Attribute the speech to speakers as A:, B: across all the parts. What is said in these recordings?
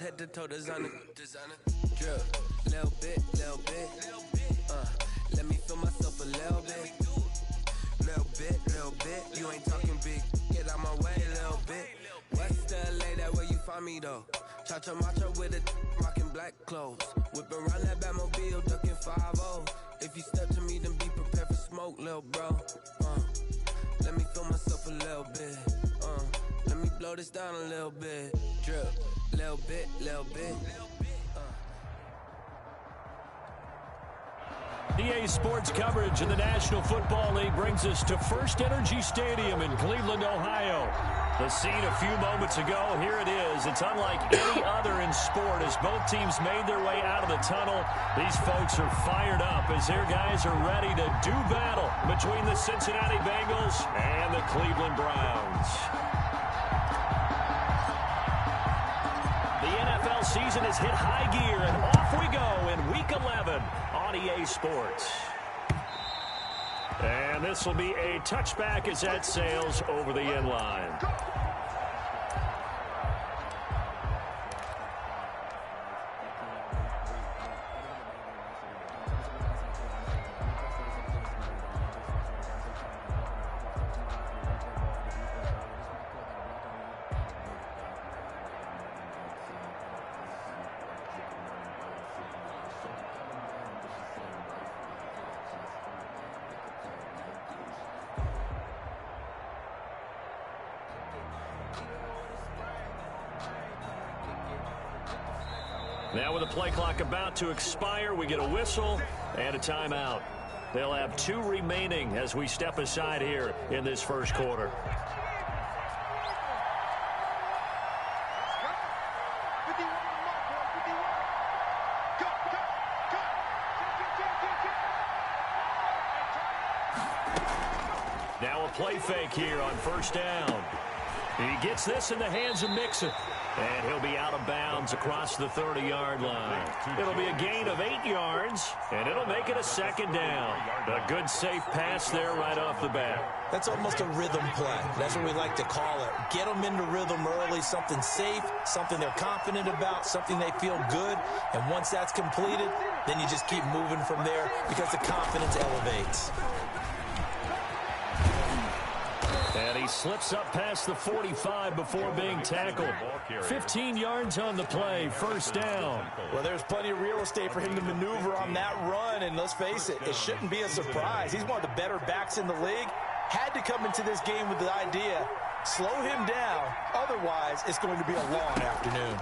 A: Head to toe designer, drip, little bit, let me feel myself a little bit, you ain't talking big, get out my way, little bit, West LA, that where you find me though, cha-cha macha with a rockin' black clothes, whip around that Batmobile, ducking 5-0, if you step to me, then be prepared for smoke, little bro, let me feel myself a little bit, let me blow this down a little bit, drip. Little bit.
B: EA Sports coverage in the National Football League brings us to First Energy Stadium in Cleveland, Ohio. The scene a few moments ago, here it is. It's unlike any other in sport as both teams made their way out of the tunnel. These folks are fired up as their guys are ready to do battle between the Cincinnati Bengals and the Cleveland Browns. The NFL season has hit high gear, and off we go in Week 11 on EA Sports. And this will be a touchback as that sails over the end line. Now with the play clock about to expire, we get a whistle and a timeout. They'll have 2 remaining as we step aside here in this first quarter. Now a play fake here on first down. He gets this in the hands of Mixon. And he'll be out of bounds across the 30-yard line. It'll be a gain of 8 yards, and it'll make it a second down. A good, safe pass there right off the bat.
C: That's almost a rhythm play. That's what we like to call it. Get them into rhythm early, something safe, something they're confident about, something they feel good. And once that's completed, then you just keep moving from there because the confidence elevates.
B: And he slips up past the 45 before being tackled. 15 yards on the play, first down.
C: Well, there's plenty of real estate for him to maneuver on that run, and let's face it, it shouldn't be a surprise. He's one of the better backs in the league. Had to come into this game with the idea, slow him down, otherwise it's going to be a long afternoon.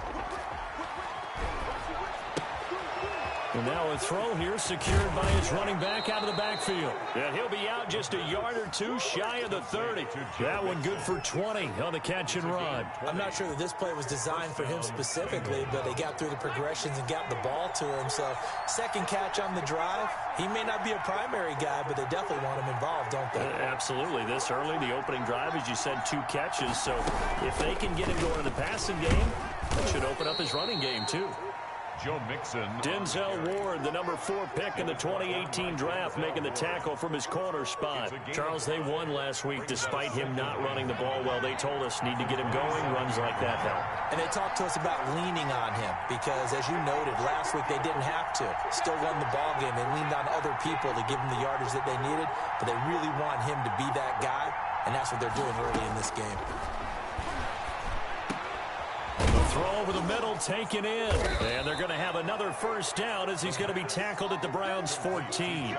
B: And now a throw here secured by his running back out of the backfield. And he'll be out just a yard or two shy of the 30. That one good for 20 on the catch and run.
C: I'm not sure that this play was designed for him specifically, but they got through the progressions and got the ball to him. So second catch on the drive. He may not be a primary guy, but they definitely want him involved, don't they?
B: Absolutely. This early, the opening drive, as you said, 2 catches. So if they can get him going in the passing game, it should open up his running game too.
D: Joe Mixon.
B: Denzel Ward, the number 4 pick in the 2018 draft, making the tackle from his corner spot. Charles, they won last week despite him not running the ball well. They told us need to get him going. Runs like that help.
C: And they talked to us about leaning on him because, as you noted, last week they didn't have to. Still won the ball game. They leaned on other people to give them the yardage that they needed, but they really want him to be that guy, and that's what they're doing early in this game.
B: Throw over the middle, taken in. And they're going to have another first down as he's going to be tackled at the Browns' 14.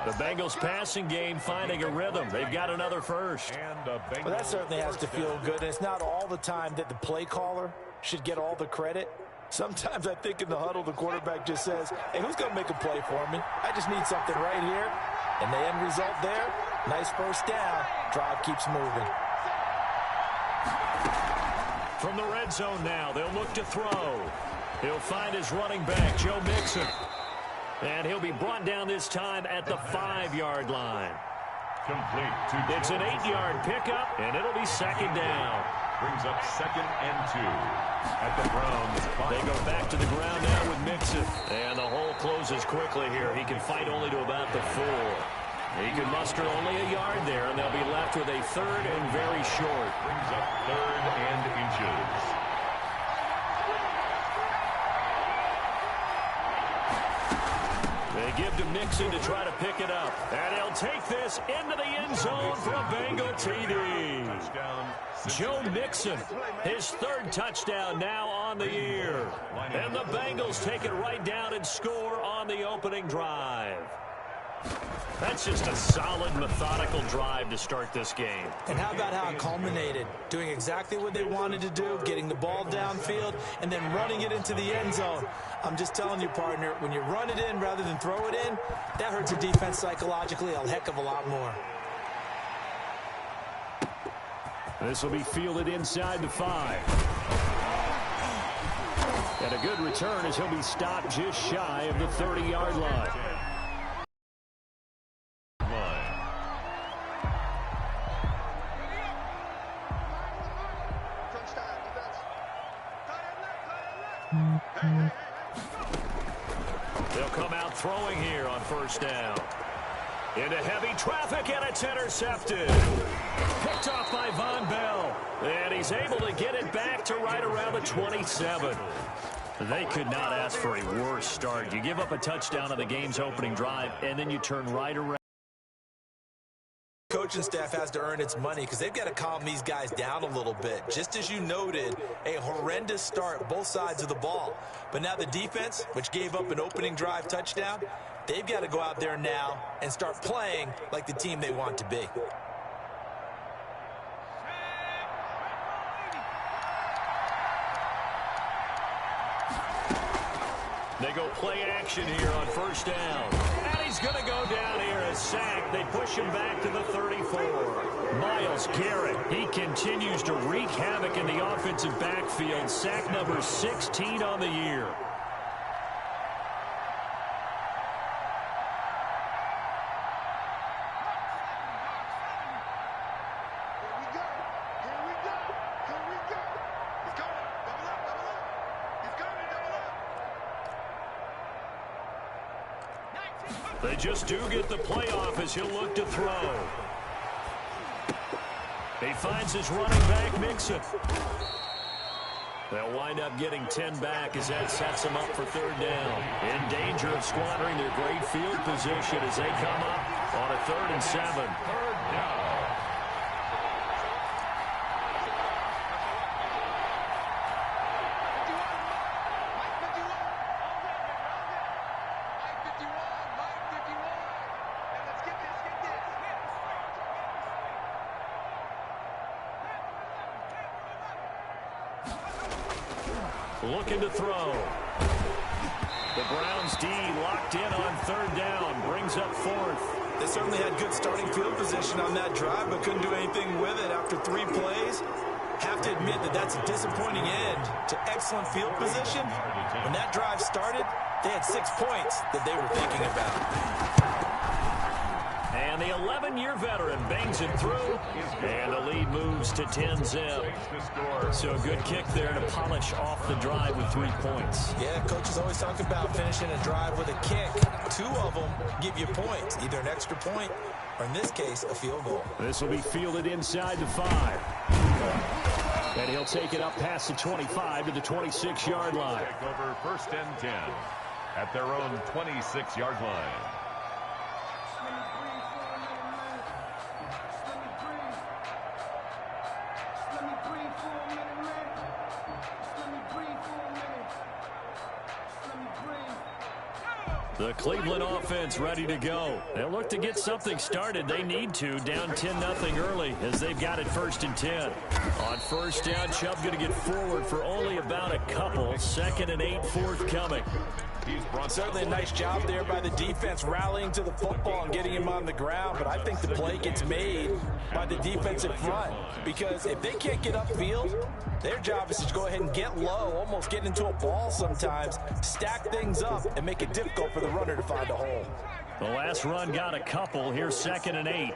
B: The Bengals passing game finding a rhythm. They've got another first.
C: Well, that certainly has to feel good. And it's not all the time that the play caller should get all the credit. Sometimes I think in the huddle, the quarterback just says, hey, who's going to make a play for me? I just need something right here. And the end result there, nice first down. Drive keeps moving.
B: From the red zone now, they'll look to throw. He'll find his running back, Joe Mixon. And he'll be brought down this time at the 5-yard line.
D: Complete.
B: It's an 8-yard pickup, and it'll be second down.
D: Brings up 2nd and 2 at the Browns.
B: They go back to the ground now with Mixon. And the hole closes quickly here. He can fight only to about the 4. He can muster only a yard there, and they'll be left with a 3rd and very short.
D: Brings up 3rd and inches.
B: They give to Mixon to try to pick it up. And he'll take this into the end zone for a Bengal TD. Joe Mixon, his third touchdown now on the year. And the Bengals take it right down and score on the opening drive. That's just a solid, methodical drive to start this game.
C: And how about how it culminated? Doing exactly what they wanted to do, getting the ball downfield, and then running it into the end zone. I'm just telling you, partner, when you run it in rather than throw it in, that hurts your defense psychologically a heck of a lot more.
B: This will be fielded inside the 5. And a good return as he'll be stopped just shy of the 30-yard line. They'll come out throwing here on first down. Into heavy traffic, and it's intercepted. Picked off by Von Bell. And he's able to get it back to right around the 27. They could not ask for a worse start. You give up a touchdown on the game's opening drive, and then you turn right around.
C: Coaching staff has to earn its money because they've got to calm these guys down a little bit. Just as you noted, a horrendous start both sides of the ball. But now the defense, which gave up an opening drive touchdown, they've got to go out there now and start playing like the team they want to be.
B: They go play action here on first down. And he's going to go down here as sacked. They push him back to the 34. Myles Garrett, he continues to wreak havoc in the offensive backfield. Sack number 16 on the year. They just do get the playoff as he'll look to throw. He finds his running back, Mixon. They'll wind up getting 10 back as that sets them up for third down. In danger of squandering their great field position as they come up on a 3rd and 7.
D: Third down.
B: Looking to throw. The Browns D locked in on 3rd down. Brings up 4th.
C: They certainly had good starting field position on that drive, but couldn't do anything with it after 3 plays. Have to admit that that's a disappointing end to excellent field position. When that drive started, they had 6 points that they were thinking about.
B: And the 11-year veteran bangs it through, and the lead moves to 10-zip. So a good kick there to polish off the drive with 3 points.
C: Yeah, coaches always talk about finishing a drive with a kick. 2 of them give you points, either an extra point or, in this case, a field goal.
B: This will be fielded inside the 5. And he'll take it up past the 25 to the 26-yard line.
D: Take over 1st and 10 at their own 26-yard line.
B: The Cleveland offense ready to go. They'll look to get something started. They need to, down 10-0 early as they've got it 1st and 10. On first down, Chubb going to get forward for only about a couple. 2nd and 8 forthcoming.
C: Certainly a nice job there by the defense rallying to the football and getting him on the ground, but I think the play gets made by the defensive front because if they can't get upfield, their job is to go ahead and get low, almost get into a ball sometimes, stack things up, and make it difficult for the runner to find a hole.
B: The last run got a couple. Here's 2nd and 8.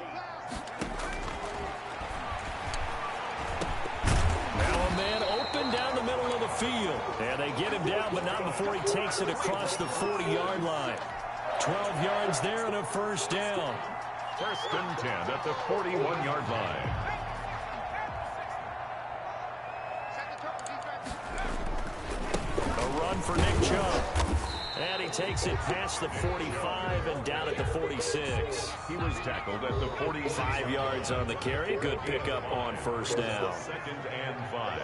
B: Now a man open down the middle of the field. And they get him down, but not before he takes it across the 40-yard line. 12 yards there and a 1st down.
D: 1st and 10 at the 41-yard line.
B: A run for Nick Chubb. And he takes it past the 45 and down at the 46.
D: He was tackled at the 46.
B: 5 yards on the carry. Good pickup on first down.
D: 2nd and 5.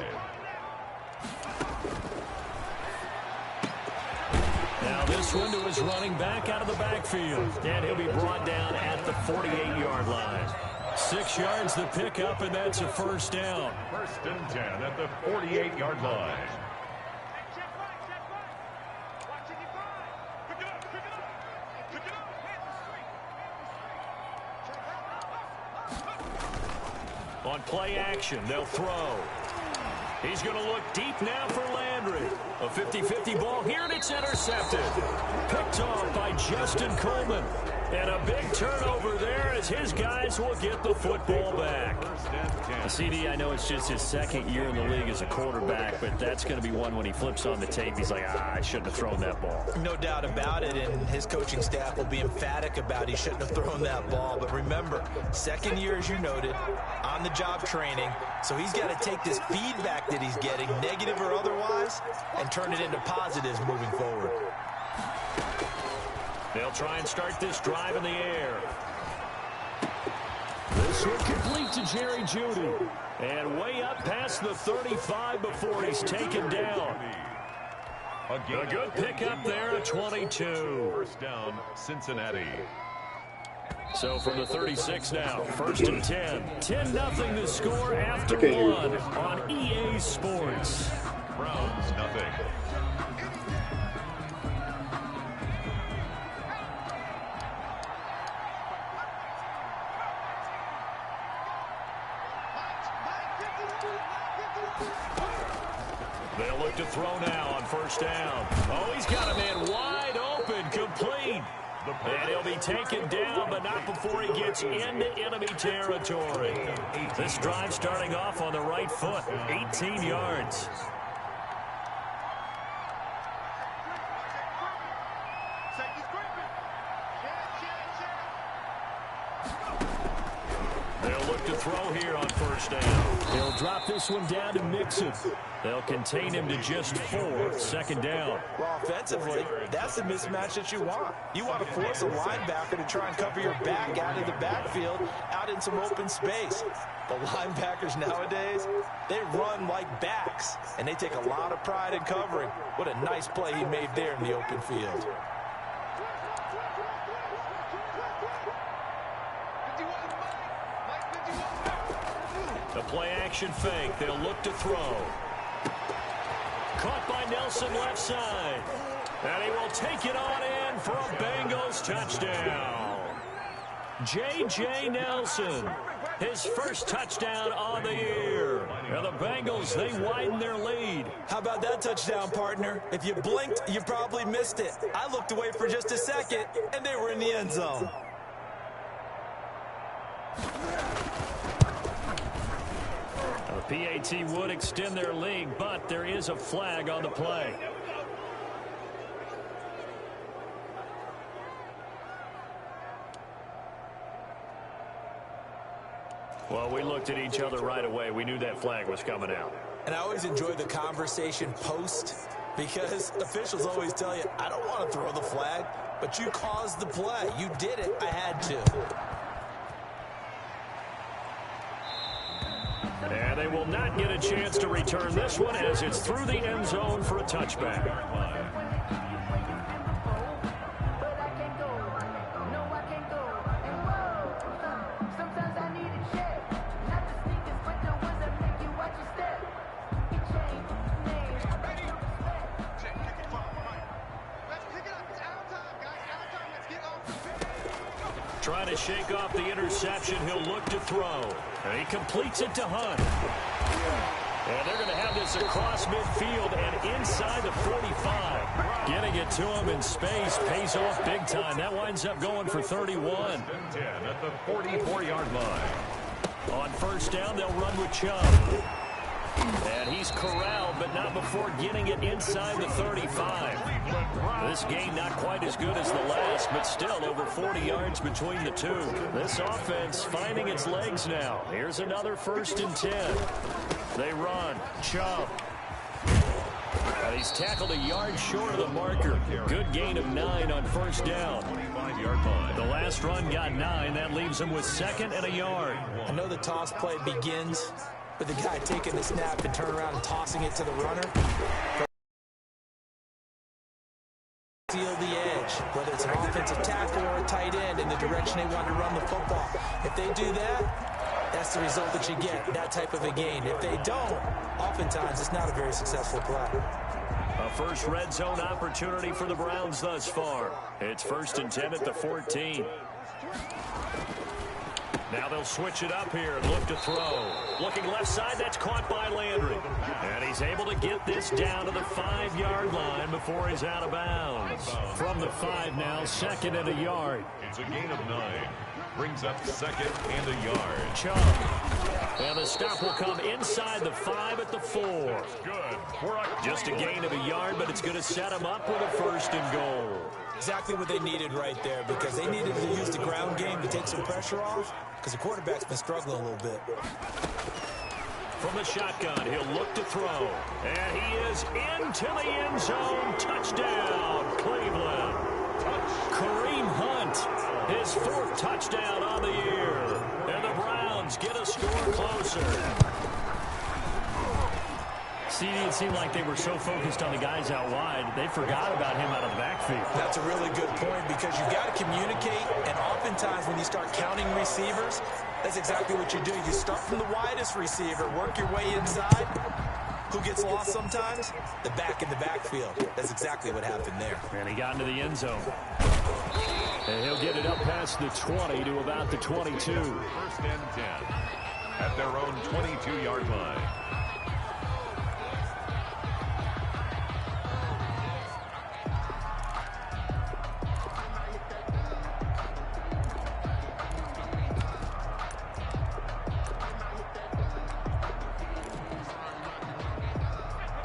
B: Now this one to his running back out of the backfield. And he'll be brought down at the 48-yard line. 6 yards the pickup, and that's a first down.
D: 1st and 10 at the 48-yard line.
B: On play action, they'll throw. He's going to look deep now for Landry. A 50-50 ball here, and it's intercepted. Picked off by Justin Coleman. And a big turnover there as his guys will get the football back. CD, I know it's just his 2nd year in the league as a quarterback, but that's going to be one when he flips on the tape. He's like, I shouldn't have thrown that ball.
C: No doubt about it, and his coaching staff will be emphatic about he shouldn't have thrown that ball. But remember, 2nd year, as you noted, on-the-job training, so he's got to take this feedback that he's getting, negative or otherwise, and turn it into positives moving forward.
B: They'll try and start this drive in the air. This one complete to Jerry Jeudy. And way up past the 35 before he's taken down. A good pickup there at 22.
D: First down, Cincinnati.
B: So from the 36 now, 1st and 10. 10-0 the score after one on EA Sports.
D: Browns, nothing.
B: They'll look to throw now on first down. Oh, he's got a man wide open, complete. And he'll be taken down, but not before he gets into enemy territory. This drive starting off on the right foot, 18 yards. They'll look to throw here on first down. They'll drop this one down to Mixon. They'll contain him to just 4, 2nd down.
C: Well, offensively, that's the mismatch that you want. You want to force a linebacker to try and cover your back out of the backfield, out in some open space. The linebackers nowadays, they run like backs, and they take a lot of pride in covering. What a nice play he made there in the open field.
B: The play-action fake. They'll look to throw. Caught by Nelson left side. And he will take it on in for a Bengals touchdown. J.J. Nelson, his first touchdown on the year. And the Bengals, they widen their lead.
C: How about that touchdown, partner? If you blinked, you probably missed it. I looked away for just a second, and they were in the end zone.
B: PAT would extend their lead, but there is a flag on the play. Well, we looked at each other right away. We knew that flag was coming out.
C: And I always enjoy the conversation post, because officials always tell you, I don't want to throw the flag, but you caused the play. You did it. I had to.
B: And they will not get a chance to return this one as it's through the end zone for a touchback. Trying to shake off the interception, he'll look to throw. And he completes it to Hunt. And they're going to have this across midfield and inside the 45. Getting it to him in space pays off big time. That winds up going for 31.
D: 10 at the 44-yard line.
B: On first down, they'll run with Chubb. And he's corralled, but not before getting it inside the 35. This game not quite as good as the last, but still over 40 yards between the two. This offense finding its legs now. Here's another 1st and 10. They run. Chubb. And And he's tackled a yard short of the marker. Good gain of 9 on first down. 25-yard line. The last run got 9. That leaves him with 2nd and a yard.
C: I know the toss play begins with the guy taking the snap and turning around and tossing it to the runner. Seal the edge, whether it's an offensive tackle or a tight end in the direction they want to run the football. If they do that, that's the result that you get, that type of a gain. If they don't, oftentimes it's not a very successful play.
B: A first red zone opportunity for the Browns thus far. It's 1st and 10 at the 14. Now they'll switch it up here and look to throw. Looking left side, that's caught by Landry. And he's able to get this down to the 5-yard line before he's out of bounds. From the 5 now, 2nd and a yard.
D: It's a gain of 9. Brings up 2nd and a yard.
B: Chubb. And the stop will come inside the 5 at the 4.
D: Good.
B: Just a gain of a yard, but it's going to set him up with a 1st and goal.
C: Exactly what they needed right there, because they needed to use the ground game to take some pressure off, because the quarterback's been struggling a little bit.
B: From the shotgun, he'll look to throw. And he is into the end zone. Touchdown, Cleveland. Kareem Hunt, his 4th touchdown on the year. And the Browns get a score closer. See, it seemed like they were so focused on the guys out wide, they forgot about him out of the backfield.
C: That's a really good point, because you got to communicate, and oftentimes when you start counting receivers, that's exactly what you do. You start from the widest receiver, work your way inside. Who gets lost sometimes? The back in the backfield. That's exactly what happened there.
B: And he got into the end zone. And he'll get it up past the 20 to about the 22.
D: 1st and 10 at their own 22-yard line.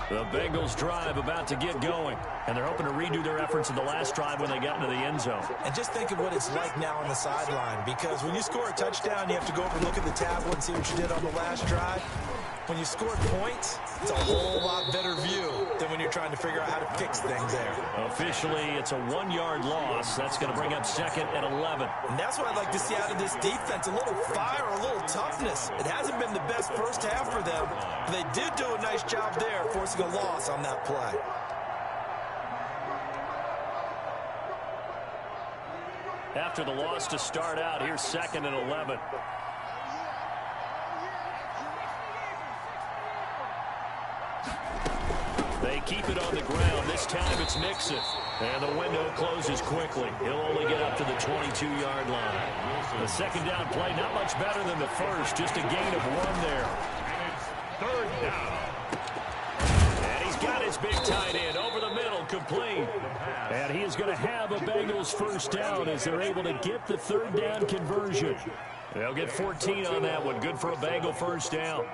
B: The Bengals drive about to get going, and they're hoping to redo their efforts in the last drive when they got into the end zone.
C: And just think of what it's like now on the sideline, because when you score a touchdown, you have to go over and look at the tablet and see what you did on the last drive. When you scored points, it's a whole lot better view than when you're trying to figure out how to fix things there.
B: Officially, it's a 1-yard loss. That's going to bring up 2nd and 11.
C: And that's what I'd like to see out of this defense, a little fire, a little toughness. It hasn't been the best first half for them, but they did do a nice job there, forcing a loss on that play.
B: After the loss to start out, here's 2nd and 11. They keep it on the ground. This time it's Mixon. And the window closes quickly. He'll only get up to the 22-yard line. The 2nd down play, not much better than the first. Just a gain of 1 there.
D: And it's 3rd down.
B: And he's got his big tight end over the middle, complete. And he is going to have a Bengals 1st down as they're able to get the 3rd down conversion. They'll get 14 on that one. Good for a Bengal 1st down.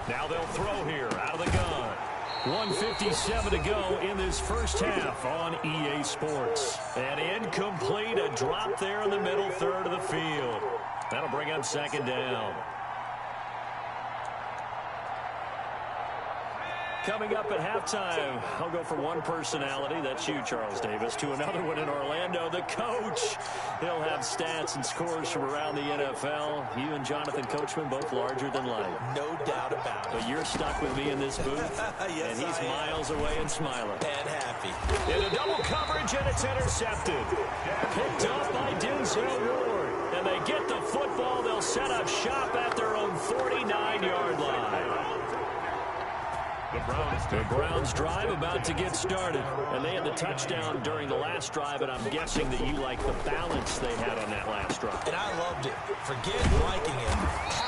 B: Now they'll throw here out of the gun. 1:57 to go in this first half on EA Sports. And incomplete, a drop there in the middle third of the field. That'll bring up 2nd down. Coming up at halftime, I'll go from one personality, that's you, Charles Davis, to another one in Orlando, the coach. He'll have stats and scores from around the NFL. You and Jonathan Coachman, both larger than life.
C: No doubt about it.
B: But you're stuck with me in this booth,
C: yes,
B: and he's miles away and smiling.
C: And happy.
B: In a double coverage, and it's intercepted. Picked up by Denzel Ward. And they get the football. They'll set up shop at their own 49-yard line. The Browns drive about to get started. And they had the touchdown during the last drive, and I'm guessing that you like the balance they had on that last drive.
C: And I loved it. Forget liking it.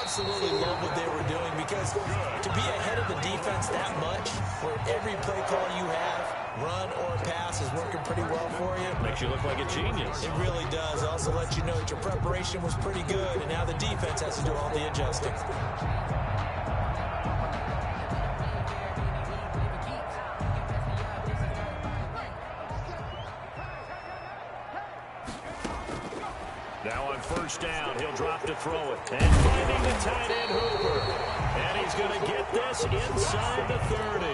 C: Absolutely love what they were doing, because to be ahead of the defense that much, where every play call you have Run or pass is working pretty well for you.
B: Makes you look like a genius.
C: It really does. It also lets you know that your preparation was pretty good, and now the defense has to do all the adjusting.
B: Now on first down, he'll drop to throw it. And finding the tight end Hooper. And he's going to get this inside the 30.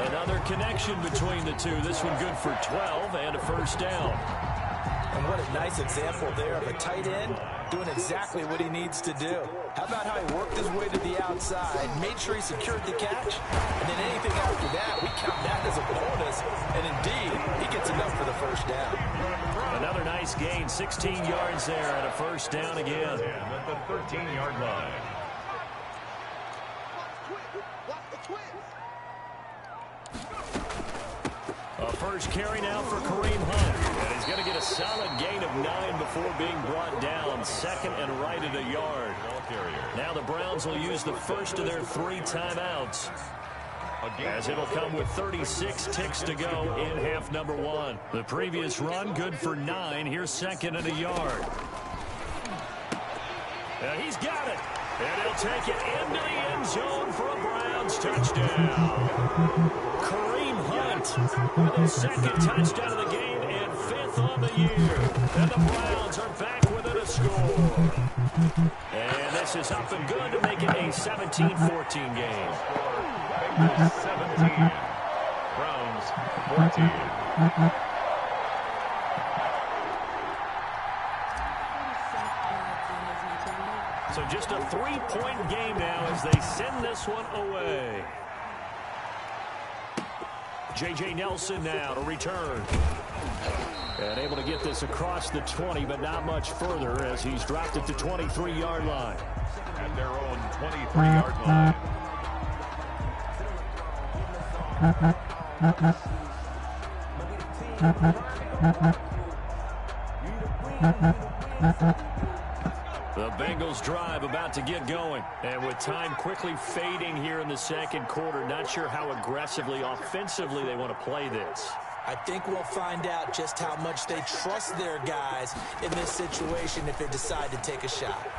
B: Another connection between the two. This one good for 12 and a first down.
C: And what a nice example there of a tight end doing exactly what he needs to do. How about how he worked his way to the outside, made sure he secured the catch, and then anything after that, we count that as a bonus. And indeed, he gets enough for the first down.
B: Another nice gain, 16 yards there and a first down again.
D: And at the 13-yard line.
B: A first carry now for Kareem Hunt. And he's going to get a solid gain of 9 before being brought down. Second and right at a yard. Now the Browns will use the first of their 3 timeouts, as it'll come with 36 ticks to go in half number 1. The previous run good for 9. Here's second and a yard. And he's got it. And he'll take it into the end zone for a Browns touchdown. Kareem Hunt with his second touchdown of the game and 5th on the year. And the Browns are back within a score. And this is up and good to make it a 17-14 game.
D: Bengals 17. Browns 14.
B: So just a 3-point game now as they send this one away. J.J. Nelson now to return. And able to get this across the 20, but not much further as he's dropped it to 23-yard line.
D: At their own 23-yard line.
B: The Bengals drive about to get going. And with time quickly fading here in the second quarter, not sure how aggressively, offensively they want to play this.
C: I think we'll find out just how much they trust their guys in this situation if they decide to take a shot.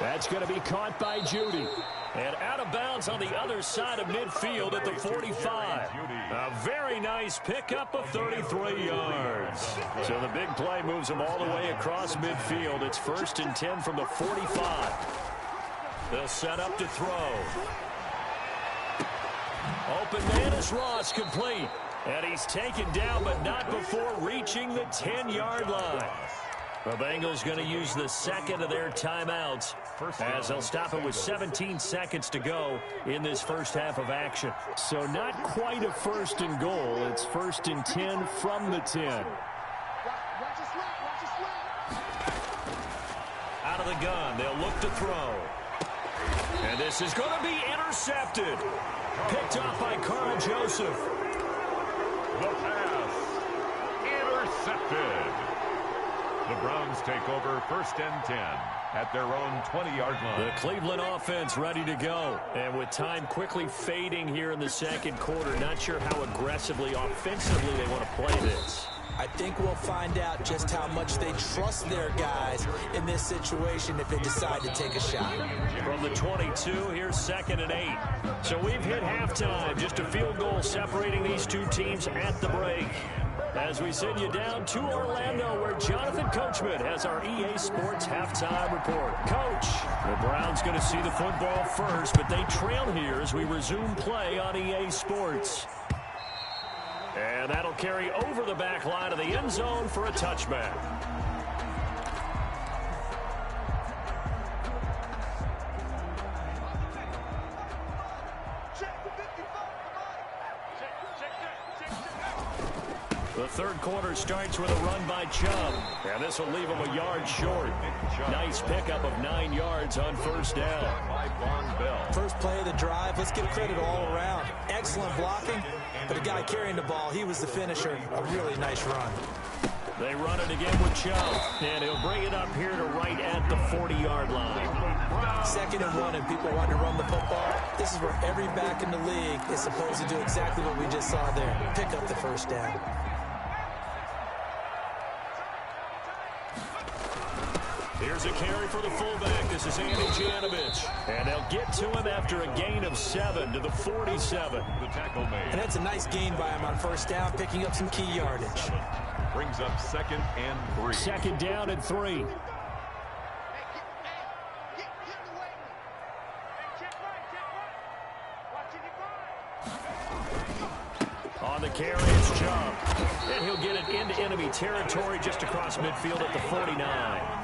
B: That's going to be caught by Judy. And out of bounds on the other side of midfield at the 45. A very nice pickup of 33 yards. So the big play moves them all the way across midfield. It's 1st and 10 from the 45. They'll set up to throw. Open man is Ross, complete. And he's taken down, but not before reaching the 10-yard line. The Bengals going to use the second of their timeouts as they'll stop it with 17 seconds to go in this first half of action. So not quite a 1st and goal. It's 1st and 10 from the 10. Out of the gun, they'll look to throw. And this is going to be intercepted. Picked off by Carl Joseph.
D: The pass. Intercepted. The Browns take over 1st and 10 at their own 20-yard line.
B: The Cleveland offense ready to go. And with time quickly fading here in the second quarter, not sure how aggressively, offensively they want to play this.
C: I think we'll find out just how much they trust their guys in this situation if they decide to take a shot.
B: From the 22, here's 2nd and 8. So we've hit halftime. Just a field goal separating these two teams at the break. As we send you down to Orlando, where Jonathan Coachman has our EA Sports halftime report. Coach, the Browns going to see the football first, but they trail here as we resume play on EA Sports. And that'll carry over the back line of the end zone for a touchback. The third quarter starts with a run by Chubb. And this will leave him a yard short. Nice pickup of 9 yards on first down.
C: First play of the drive. Let's give credit all around. Excellent blocking. But the guy carrying the ball, he was the finisher. A really nice run.
B: They run it again with Chubb. And he'll bring it up here to right at the 40-yard line.
C: 2nd and 1 and people want to run the football. This is where every back in the league is supposed to do exactly what we just saw there. Pick up the first down.
B: Here's a carry for the fullback. This is Andy Janovich. And they'll get to him after a gain of 7 to the 47.
D: The tackle made.
C: And that's a nice gain by him on first down, picking up some key yardage.
D: Brings up 2nd and 3.
B: 2nd down and 3. On the carry, it's Chubb. And he'll get it into enemy territory just across midfield at the 49.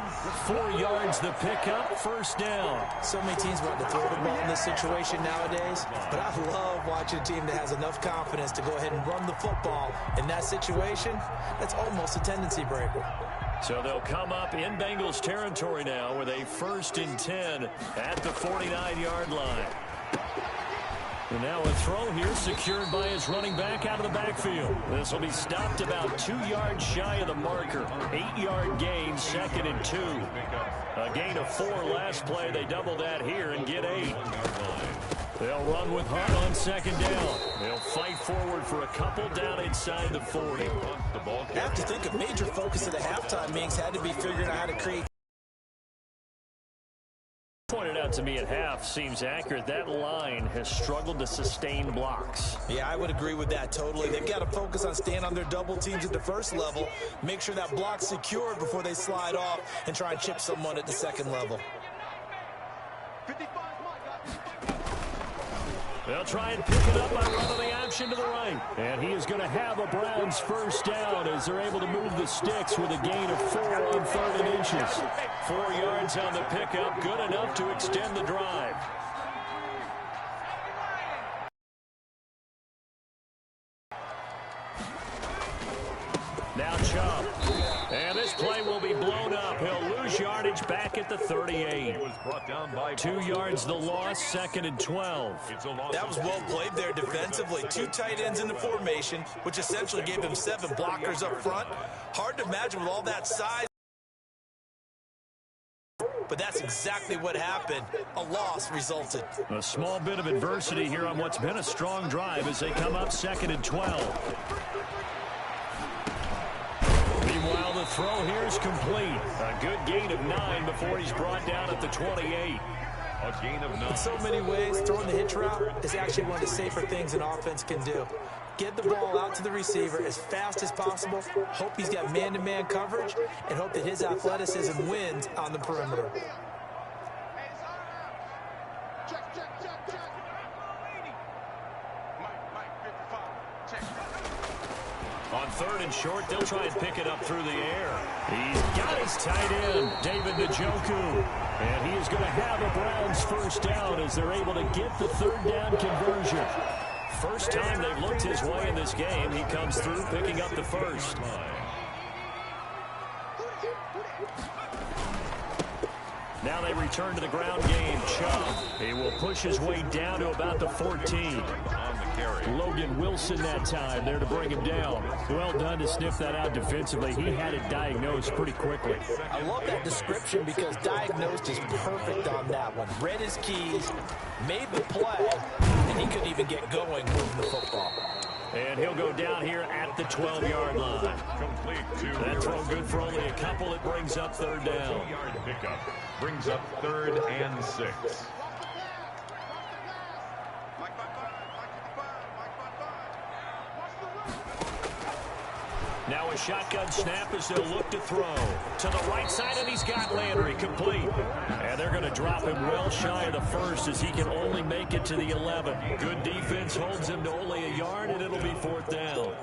B: 4 yards the pickup, first down.
C: So many teams want to throw the ball in this situation nowadays, but I love watching a team that has enough confidence to go ahead and run the football. In that situation, that's almost a tendency breaker.
B: So they'll come up in Bengals territory now with a 1st and 10 at the 49-yard line. And now a throw here secured by his running back out of the backfield. This will be stopped about 2 yards shy of the marker. 8-yard gain, 2nd and 2. A gain of 4 last play. They double that here and get 8. They'll run with Hunt on 2nd down. They'll fight forward for a couple down inside the 40.
C: I have to think a major focus of the halftime meetings had to be figuring out how to create.
B: Pointed out to me at half seems accurate. That line has struggled to sustain blocks.
C: Yeah, I would agree with that totally. They've got to focus on staying on their double teams at the first level, make sure that block's secured before they slide off and try and chip someone at the 2nd level.
B: They'll try and pick it up by running the option to the right. And he is going to have a Browns first down as they're able to move the sticks with a gain of 4 on 3rd and inches. 4 yards on the pickup, good enough to extend the drive. Now Chubb. And this play will be blown up. He'll lose yardage back at the 38. 2 yards the loss, 2nd and 12.
C: That was well played there defensively. 2 tight ends in the formation, which essentially gave them 7 blockers up front. Hard to imagine with all that size. But that's exactly what happened. A loss resulted.
B: A small bit of adversity here on what's been a strong drive as they come up 2nd and 12. Meanwhile, the throw here is complete. A good gain of 9 before he's brought down at the 28.
D: A gain of 9.
C: In so many ways, throwing the hitch route is actually one of the safer things an offense can do. Get the ball out to the receiver as fast as possible, hope he's got man-to-man coverage, and hope that his athleticism wins on the perimeter.
B: On 3rd and short, they'll try and pick it up through the air. He's got his tight end, David Njoku. And he is going to have a Browns first down as they're able to get the 3rd down conversion. First time they've looked his way in this game, he comes through picking up the first. Now they return to the ground game. Chubb. He will push his way down to about the 14. Logan Wilson that time there to bring him down. Well done to sniff that out defensively. He had it diagnosed pretty quickly.
C: I love that description because diagnosed is perfect on that one. Read his keys, made the play, and he couldn't even get going moving the football.
B: And he'll go down here at the 12-yard line. That throw good for only a couple. It brings up 3rd down.
D: 2-yard pickup brings up 3rd and 6.
B: Now a shotgun snap as they'll look to throw. To the right side, and he's got Landry complete. And they're going to drop him well shy of the first as he can only make it to the 11. Good defense holds him to only a yard, and it'll be 4th down.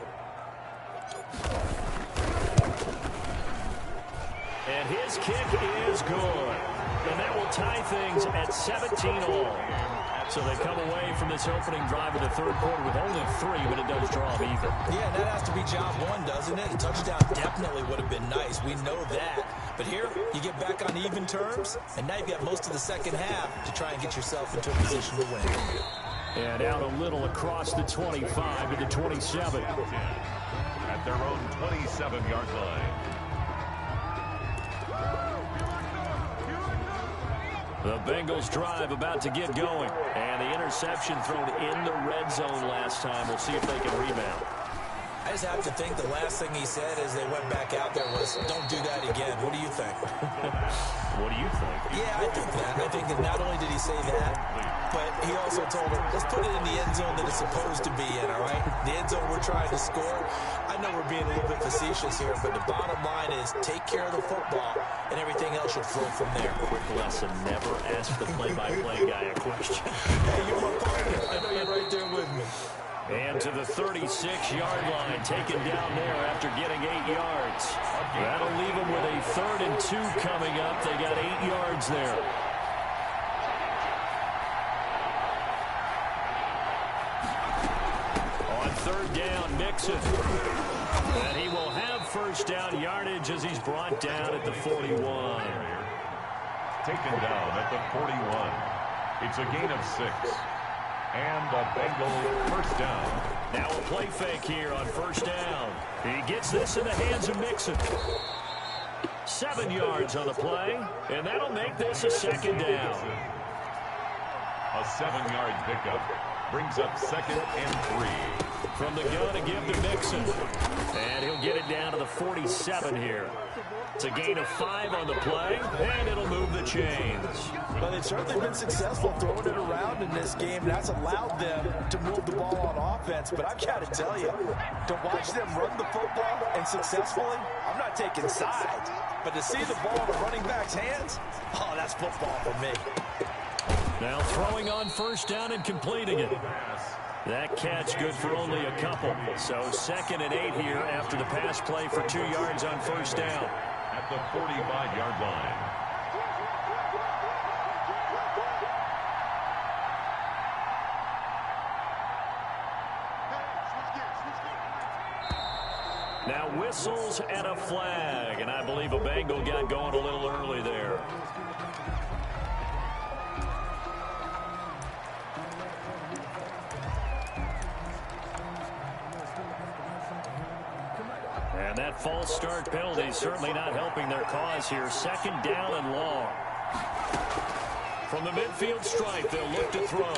B: And his kick is good. And that will tie things at 17-all. So they come away from this opening drive of the 3rd quarter with only 3, but it does draw them even.
C: Yeah, that has to be job 1, doesn't it? A touchdown definitely would have been nice. We know that. But here, you get back on even terms, and now you've got most of the second half to try and get yourself into a position to win.
B: And out a little across the 25 to the 27.
D: At their own 27-yard line.
B: The Bengals drive about to get going. And the interception thrown in the red zone last time. We'll see if they can rebound.
C: I just have to think the last thing he said as they went back out there was, don't do that again. What do you think?
B: What do you think?
C: Yeah, I think that. I think that not only did he say that, but he also told him, let's put it in the end zone that it's supposed to be in, all right? The end zone we're trying to score. I know we're being a little bit facetious here, but the bottom line is take care of the football, and everything else should flow from there.
B: Quick lesson, never ask the play-by-play guy a question.
C: Hey, you're my partner. I know you're right there with me.
B: And to the 36-yard line, taken down there after getting 8 yards. That'll leave them with a 3rd and 2 coming up. They got 8 yards there. On 3rd down, Mixon. And he will have first down yardage as he's brought down at the 41.
D: Taken down at the 41. It's a gain of 6. And a Bengal first down.
B: Now a play fake here on first down. He gets this in the hands of Mixon. 7 yards on the play, and that'll make this a 2nd down.
D: A 7-yard pickup brings up 2nd and 3.
B: From the gun to give to Mixon. And he'll get it down to the 47 here. It's a gain of 5 on the play, and it'll move the chains.
C: But they've certainly been successful throwing it around in this game, and that's allowed them to move the ball on offense. But I've got to tell you, to watch them run the football and successfully, I'm not taking sides. But to see the ball in the running back's hands, oh, that's football for me.
B: Now throwing on first down and completing it. That catch good for only a couple. So 2nd and 8 here after the pass play for 2 yards on first down.
D: At the 45-yard line.
B: Now whistles and a flag, and I believe a Bengal got going a little early there. And that false start penalty is certainly not helping their cause here. 2nd down and long. From the midfield stripe, they'll look to throw.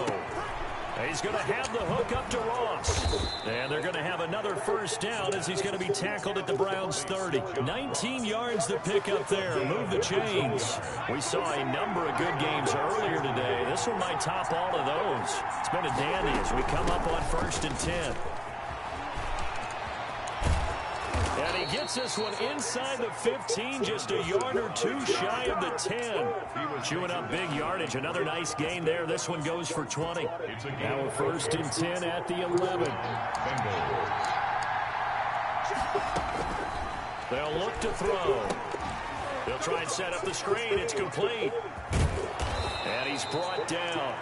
B: He's going to have the hook up to Ross. And they're going to have another first down as he's going to be tackled at the Browns' 30. 19 yards to pick up there. Move the chains. We saw a number of good games earlier today. This one might top all of those. It's been a dandy as we come up on 1st and 10. And he gets this one inside the 15, just a yard or 2 shy of the 10. Chewing up big yardage. Another nice gain there. This one goes for 20. Now a 1st and 10 at the 11. They'll look to throw. They'll try and set up the screen. It's complete. And he's brought down.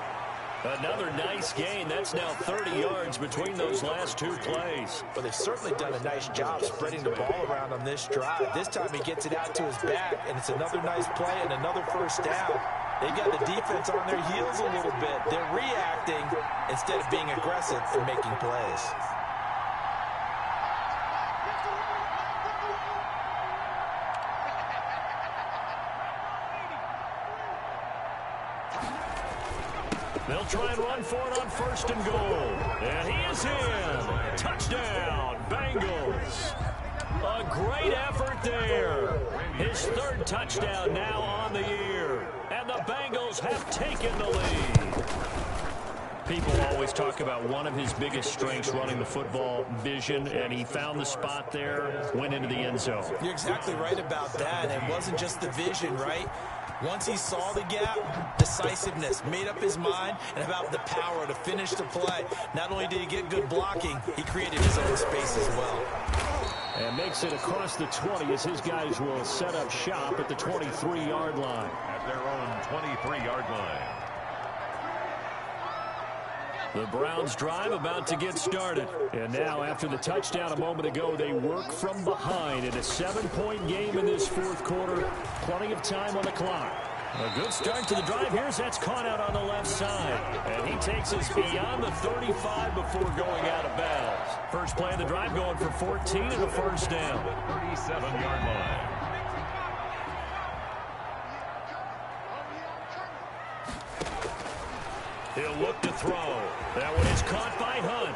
B: Another nice gain. That's now 30 yards between those last 2 plays.
C: Well, they've certainly done a nice job spreading the ball around on this drive. This time he gets it out to his back, and it's another nice play and another first down. They've got the defense on their heels a little bit. They're reacting instead of being aggressive and making plays.
B: They'll try and run for it on 1st and goal. And he is in. Touchdown, Bengals. A great effort there. His 3rd touchdown now on the year. And the Bengals have taken the lead. People always talk about one of his biggest strengths running the football, vision, and he found the spot there, went into the end zone.
C: You're exactly right about that. It wasn't just the vision, right? Once he saw the gap, decisiveness, made up his mind, and about the power to finish the play. Not only did he get good blocking, he created his own space as well.
B: And makes it across the 20 as his guys will set up shop at the 23-yard line.
D: At their own 23-yard line.
B: The Browns drive about to get started. And now after the touchdown a moment ago, they work from behind in a 7-point game in this 4th quarter. Plenty of time on the clock. A good start to the drive. Here's that's caught out on the left side. And he takes us beyond the 35 before going out of bounds. First play of the drive going for 14 and a first down.
D: 37-yard line.
B: He'll look to throw. That one is caught by Hunt.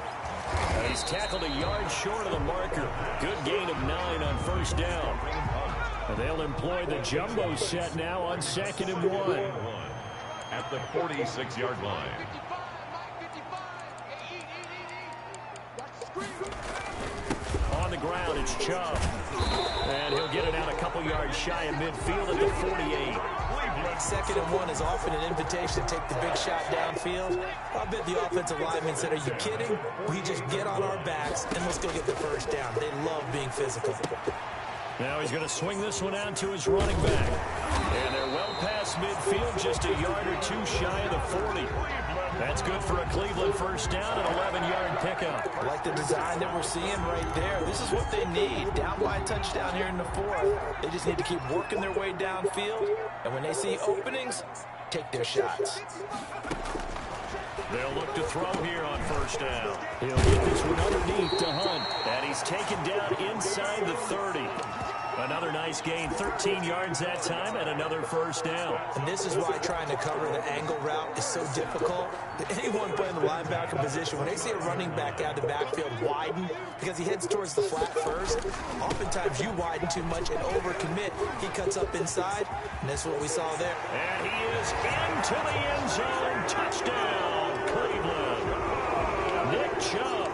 B: He's tackled a yard short of the marker. Good gain of 9 on first down. They'll employ the jumbo set now on 2nd and 1.
D: At the 46-yard line.
B: On the ground, it's Chubb. And he'll get it out a couple yards shy of midfield at the 48.
C: 2nd and 1 is often an invitation to take the big shot downfield. I bet the offensive lineman said, are you kidding? We just get on our backs and let's go get the first down. They love being physical.
B: Now he's going to swing this one out to his running back. And they're well past midfield, just a yard or two shy of the 40. That's good for a Cleveland first down, an 11-yard pickup.
C: I like the design that we're seeing right there. This is what they need. Down by a touchdown here in the 4th. They just need to keep working their way downfield. And when they see openings, take their shots.
B: They'll look to throw here on first down. He'll get this one underneath to Hunt. And he's taken down inside the 30. Another nice gain, 13 yards that time, and another first down.
C: And this is why trying to cover the angle route is so difficult. Anyone playing the linebacker position, when they see a running back out of the backfield widen, because he heads towards the flat first, oftentimes you widen too much and overcommit. He cuts up inside, and that's what we saw there.
B: And he is into the end zone. Touchdown, Cleveland. Nick Chubb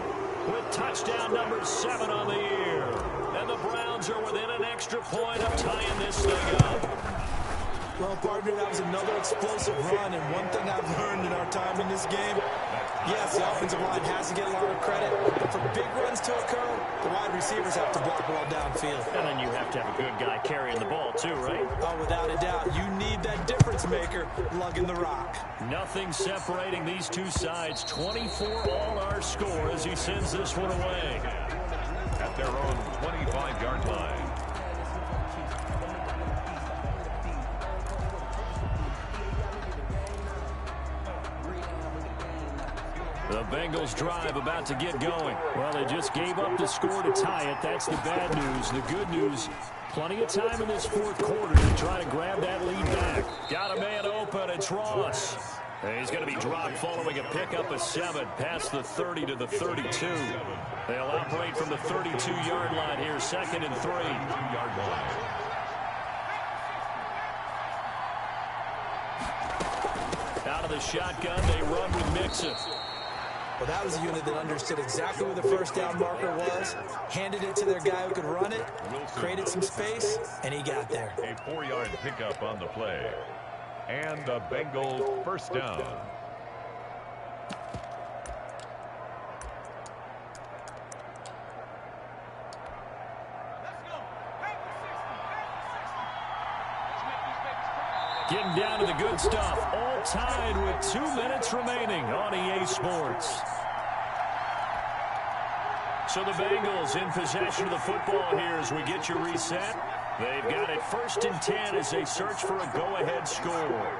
B: with touchdown number 7 on the year. And the Browns are within an extra point of tying this thing up.
C: Well, partner, that was another explosive run, and one thing I've learned in our time in this game, yes, the offensive line has to get a lot of credit, but for big runs to occur, the wide receivers have to block well downfield.
B: And then you have to have a good guy carrying the ball too, right?
C: Oh, without a doubt. You need that difference maker lugging the rock.
B: Nothing separating these two sides. 24 all our score as he sends this one away.
D: At their own 25-yard line.
B: The Bengals drive about to get going. Well, they just gave up the score to tie it. That's the bad news. The good news, plenty of time in this 4th quarter to try to grab that lead back. Got a man open. It's Ross. He's going to be dropped following a pickup of 7 past the 30 to the 32. They'll operate from the 32-yard line here, 2nd and 3.
D: 2-yard line.
B: Out of the shotgun, they run with Mixon.
C: Well, that was a unit that understood exactly where the first down marker was, handed it to their guy who could run it, created some space, and he got there.
D: A 4-yard pickup on the play. And a Bengal first down.
B: Getting down to the good stuff. All tied with 2 minutes remaining on EA Sports. So the Bengals in possession of the football here as we get you reset. They've got it 1st and 10 as they search for a go-ahead score.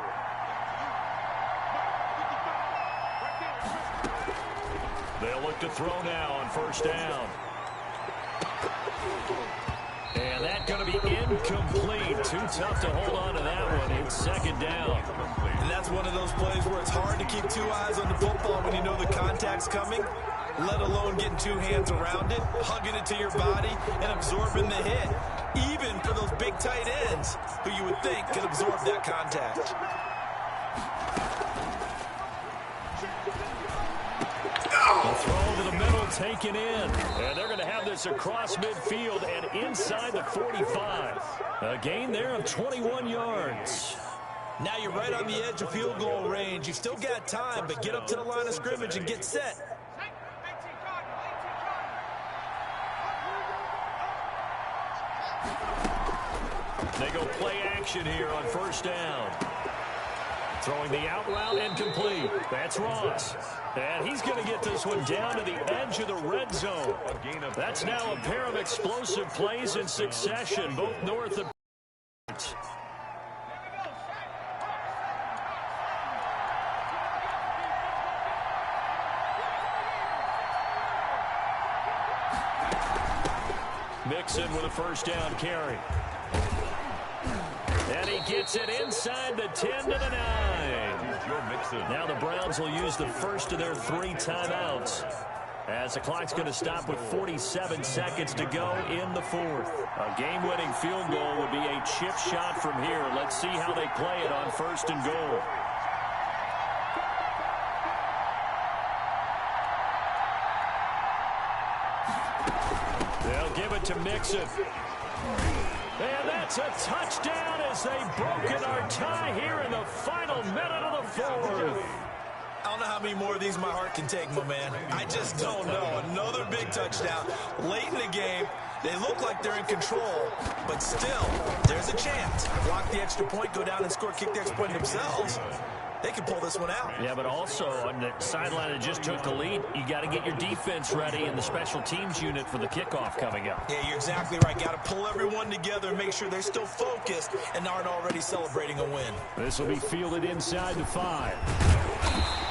B: They'll look to throw now on first down. And that's going to be incomplete. Too tough to hold on to that one. It's 2nd down.
C: And that's one of those plays where it's hard to keep 2 eyes on the football when you know the contact's coming, let alone getting 2 hands around it, hugging it to your body, and absorbing the hit. Even for those big tight ends who you would think could absorb that contact.
B: The throw to the middle taken in. And they're going to have this across midfield and inside the 45. A gain there of 21 yards.
C: Now you're right on the edge of field goal range. You've still got time, but get up to the line of scrimmage and get set.
B: They go play action here on first down. Throwing the out route and complete. That's Ross. And he's going to get this one down to the edge of the red zone. That's now a pair of explosive plays in succession, both north and Mixon with a first down carry. And he gets it inside the 10 to the 9.
D: Joe Mixon.
B: Now the Browns will use the first of their 3 timeouts, as the clock's going to stop with 47 seconds to go in the 4th. A game-winning field goal would be a chip shot from here. Let's see how they play it on 1st and goal. They'll give it to Mixon. And that's a touchdown as they've broken our tie here in the final minute of the 4th.
C: I don't know how many more of these my heart can take, my man. I just don't know. Another big touchdown late in the game. They look like they're in control, but still, there's a chance. Block the extra point, go down and score, kick the extra point themselves. They can pull this one out.
B: Yeah, but also on the sideline that just took the lead, you got to get your defense ready and the special teams unit for the kickoff coming up.
C: Yeah, you're exactly right. Got to pull everyone together and make sure they're still focused and aren't already celebrating a win.
B: This will be fielded inside the 5.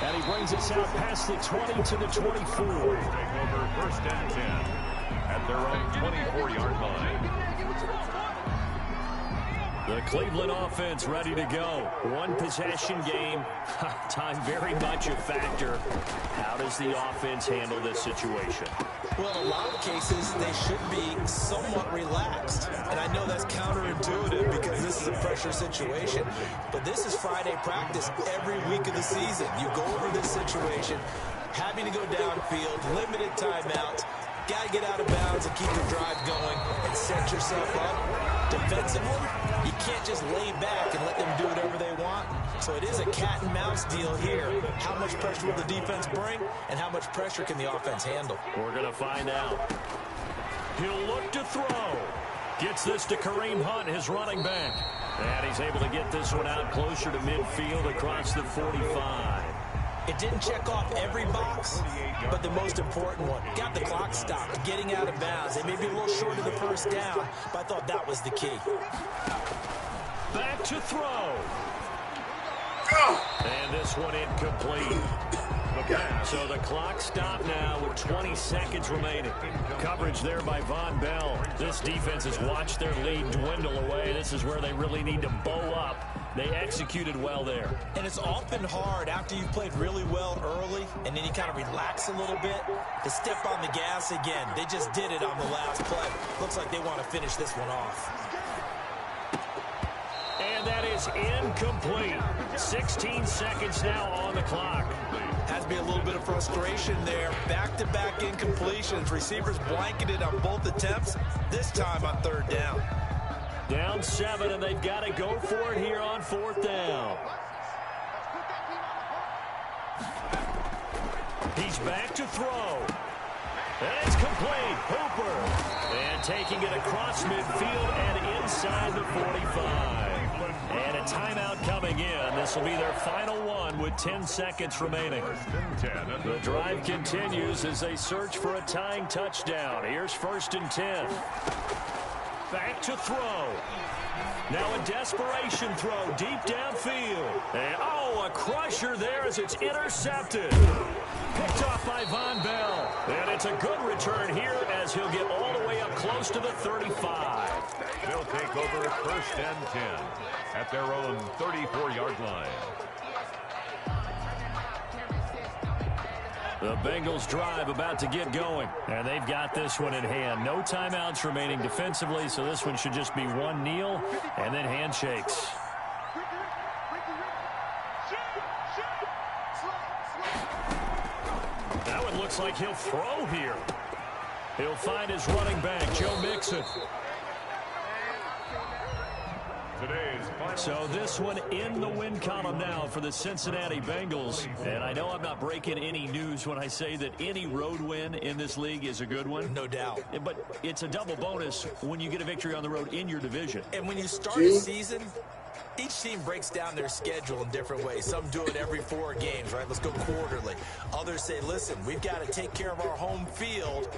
B: And he brings us out past the 20 to the 24.
D: Take over 1st and 10 at their own 24-yard line.
B: The Cleveland offense ready to go. One possession game. Time very much a factor. How does the offense handle this situation?
C: Well, in a lot of cases, they should be somewhat relaxed. And I know that's counterintuitive because this is a pressure situation. But this is Friday practice every week of the season. You go over this situation, having to go downfield, limited timeouts, got to get out of bounds and keep the drive going and set yourself up. Defensively, you can't just lay back and let them do whatever they want. So it is a cat and mouse deal here. How much pressure will the defense bring, and how much pressure can the offense handle?
B: We're going to find out. He'll look to throw. Gets this to Kareem Hunt, his running back. And he's able to get this one out closer to midfield across the 45.
C: It didn't check off every box, but the most important one. Got the clock stopped, getting out of bounds. They may be a little short of the first down, but I thought that was the key.
B: Back to throw. And this one incomplete. So the clock stopped now with 20 seconds remaining. Coverage there by Von Bell. This defense has watched their lead dwindle away. This is where they really need to bow up. They executed well there.
C: And it's often hard after you've played really well early and then you kind of relax a little bit to step on the gas again. They just did it on the last play. Looks like they want to finish this one off.
B: And that is incomplete. 16 seconds now on the clock.
C: Has to be a little bit of frustration there. Back-to-back incompletions. Receivers blanketed on both attempts, this time on 3rd down.
B: Down 7, and they've got to go for it here on 4th down. He's back to throw. And it's complete. Hooper. And taking it across midfield and inside the 45. And a timeout coming in. This will be their final one with 10 seconds remaining. The drive continues as they search for a tying touchdown. Here's 1st and 10. Back to throw. Now a desperation throw deep downfield. And a crusher there as it's intercepted. Picked off by Von Bell. And it's a good return here as he'll get all the way up close to the 35.
D: They'll take over 1st and 10 at their own 34-yard line.
B: The Bengals drive about to get going, and they've got this one in hand. No timeouts remaining defensively, so this one should just be one kneel and then handshakes. That one looks like he'll throw here. He'll find his running back, Joe Mixon. So this one in the win column now for the Cincinnati Bengals. And I know I'm not breaking any news when I say that any road win in this league is a good one.
C: No doubt.
B: But it's a double bonus when you get a victory on the road in your division.
C: And when you start a season, each team breaks down their schedule in different ways. Some do it every 4 games, right? Let's go quarterly. Others say, listen, we've got to take care of our home field.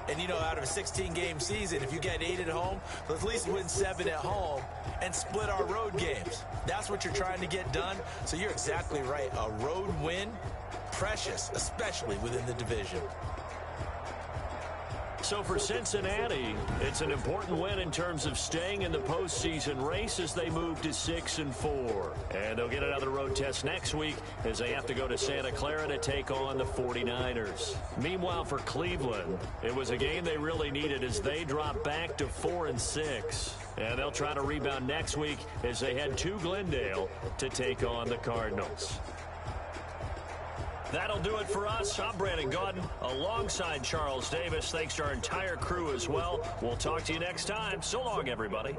C: And, you know, out of a 16-game season, if you get 8 at home, let's at least win 7 at home and split our road games. That's what you're trying to get done. So you're exactly right. A road win, precious, especially within the division.
B: So for Cincinnati, it's an important win in terms of staying in the postseason race as they move to 6-4. And they'll get another road test next week as they have to go to Santa Clara to take on the 49ers. Meanwhile, for Cleveland, it was a game they really needed as they drop back to 4-6. And they'll try to rebound next week as they head to Glendale to take on the Cardinals. That'll do it for us. I'm Brandon Gaudin alongside Charles Davis. Thanks to our entire crew as well. We'll talk to you next time. So long, everybody.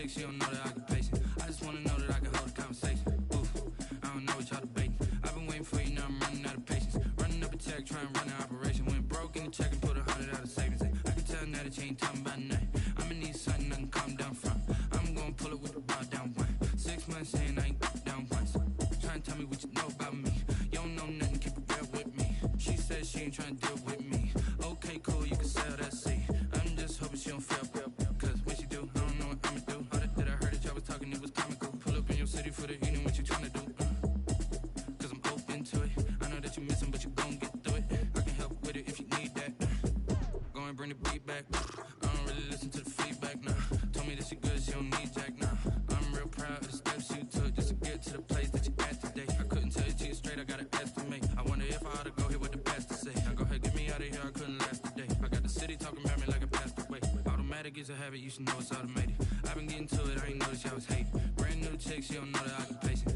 A: She don't know that I can pace it. I just wanna know that I can hold a conversation. Oof, I don't know what y'all debating. I've been waiting for you, now I'm running out of patience. Running up a check, trying to run an operation. Went broke in the check and put 100 out of savings. I can tell now that you ain't talking about nothing. I'm in need something I can calm down from. I'm gonna pull it with the bar down one. 6 months saying I ain't down once. Trying to tell me what you know about me. You don't know nothing, keep it real with me. She said she ain't trying to deal with me. Okay, cool, you can sell that seat. I'm just hoping she don't feel real. Cause when she do, I don't know what I'ma do. All that I heard that y'all was talking, it was comical. Pull up in your city for the evening, what you trying to do? Cause I'm open to it. I know that you missing, but you gon' get through it.
E: the beat back. I don't really listen to the feedback, nah. Told me that she good, she don't need Jack, nah. I'm real proud of the steps you took just to get to the place that you at today. I couldn't tell you to you straight, I gotta estimate. I wonder if I ought to go here with the best to say. Now go ahead, get me out of here, I couldn't last today. I got the city talking about me like I passed away. Automatic is a habit, you should know it's automated. I've been getting to it, I ain't noticed y'all was hating. Brand new chick, she don't know that occupation.